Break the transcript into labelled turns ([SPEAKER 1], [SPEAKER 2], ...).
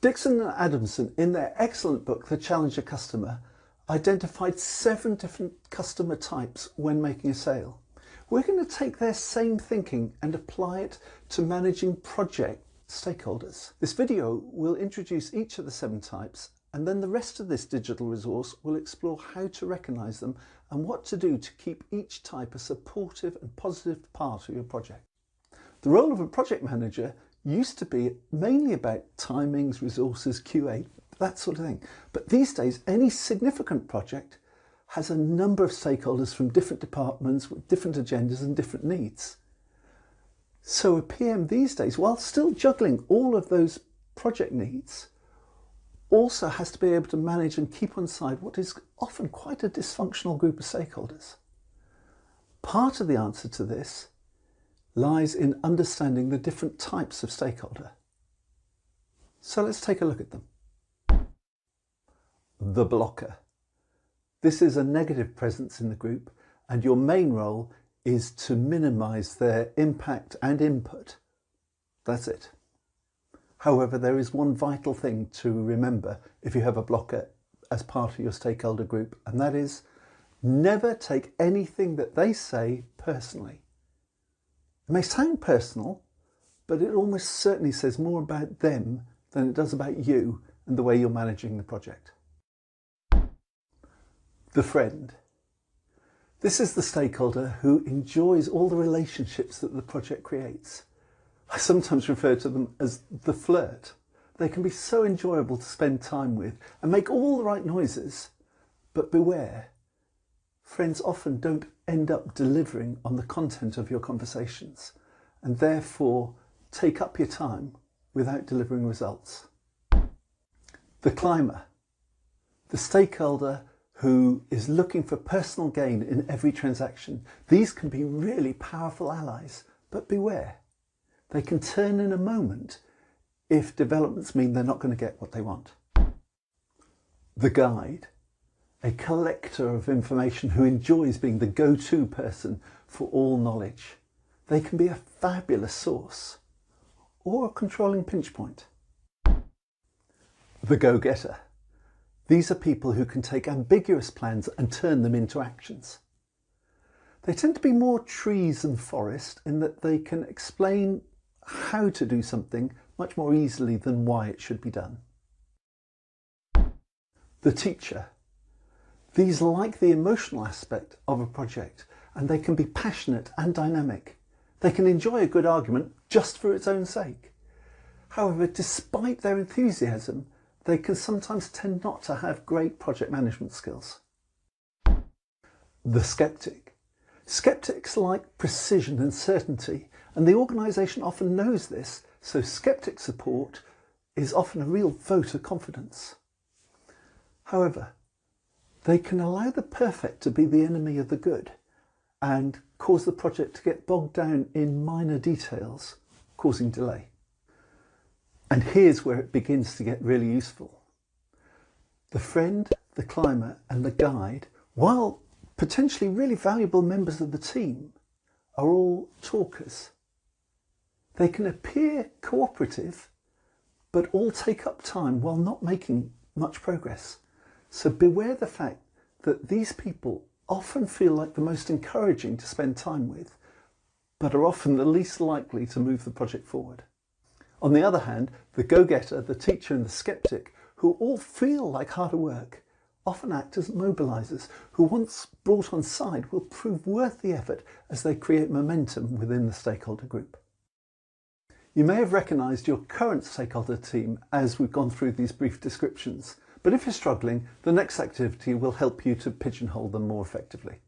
[SPEAKER 1] Dixon and Adamson, in their excellent book, The Challenger Customer, identified 7 different customer types when making a sale. We're going to take their same thinking and apply it to managing project stakeholders. This video will introduce each of the 7 types, and then the rest of this digital resource will explore how to recognise them and what to do to keep each type a supportive and positive part of your project. The role of a project manager used to be mainly about timings, resources, QA, that sort of thing. But these days, any significant project has a number of stakeholders from different departments with different agendas and different needs. So a PM these days, while still juggling all of those project needs, also has to be able to manage and keep on side what is often quite a dysfunctional group of stakeholders. Part of the answer to this lies in understanding the different types of stakeholder. So let's take a look at them. The blocker. This is a negative presence in the group, and your main role is to minimise their impact and input. That's it. However, there is one vital thing to remember if you have a blocker as part of your stakeholder group, and that is never take anything that they say personally. It may sound personal, but it almost certainly says more about them than it does about you and the way you're managing the project. The friend. This is the stakeholder who enjoys all the relationships that the project creates. I sometimes refer to them as the flirt. They can be so enjoyable to spend time with and make all the right noises, but beware. Friends often don't end up delivering on the content of your conversations and therefore take up your time without delivering results. The climber. The stakeholder who is looking for personal gain in every transaction. These can be really powerful allies, but beware. They can turn in a moment if developments mean they're not going to get what they want. The guide. A collector of information who enjoys being the go-to person for all knowledge. They can be a fabulous source or a controlling pinch point. The go-getter. These are people who can take ambiguous plans and turn them into actions. They tend to be more trees than forest in that they can explain how to do something much more easily than why it should be done. The teacher. These like the emotional aspect of a project, and they can be passionate and dynamic. They can enjoy a good argument just for its own sake. However, despite their enthusiasm, they can sometimes tend not to have great project management skills. The skeptic. Skeptics like precision and certainty, and the organisation often knows this, so skeptic support is often a real vote of confidence. However, they can allow the perfect to be the enemy of the good and cause the project to get bogged down in minor details, causing delay. And here's where it begins to get really useful. The friend, the climber and the guide, while potentially really valuable members of the team, are all talkers. They can appear cooperative, but all take up time while not making much progress. So beware the fact that these people often feel like the most encouraging to spend time with, but are often the least likely to move the project forward. On the other hand, the go-getter, the teacher and the skeptic, who all feel like harder work, often act as mobilisers who, once brought on side, will prove worth the effort as they create momentum within the stakeholder group. You may have recognised your current stakeholder team as we've gone through these brief descriptions, but if you're struggling, the next activity will help you to pigeonhole them more effectively.